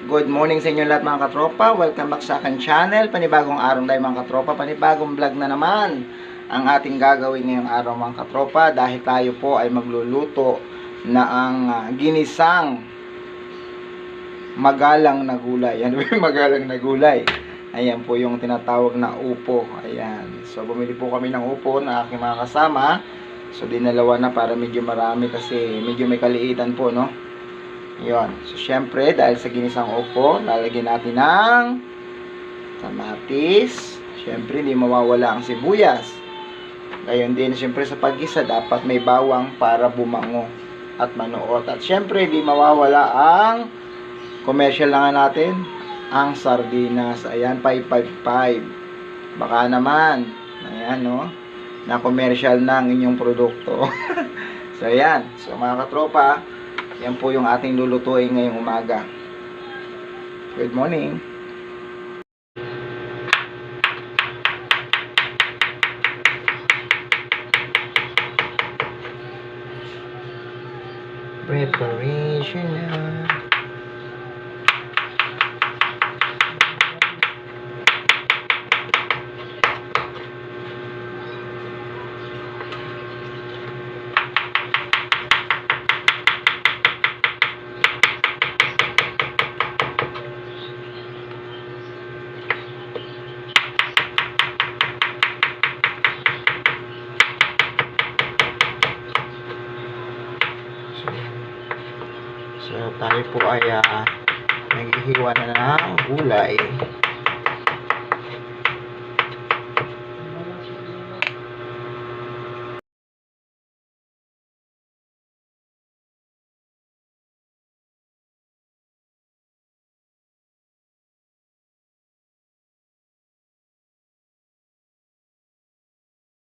Good morning sa inyo lahat mga katropa. Welcome back sa aking channel. Panibagong araw tayo mga katropa. Panibagong vlog na naman ang ating gagawin ngayong araw mga katropa. Dahil tayo po ay magluluto na ang ginisang magalang na gulay. Ano yung magalang na gulay? Ayan po yung tinatawag na upo. Ayan. So bumili po kami ng upo na aking mga kasama. So dinalawa na para medyo marami kasi medyo may kaliitan po, no? Yun. So, syempre, dahil sa ginisang upo, lalagyan natin ng kamatis. Syempre, hindi mawawala ang sibuyas. Ngayon din, syempre, sa paggisa, dapat may bawang para bumango at manuot. At syempre, hindi mawawala ang commercial lang natin, ang sardinas. Ayan, 555. Baka naman, ayan, no, na commercial ng inyong produkto. So, ayan. So, mga katropa, yan po yung ating lulutuin ngayong umaga. Good morning. Preparation na. So tayo po ay naghihiwa na ng gulay.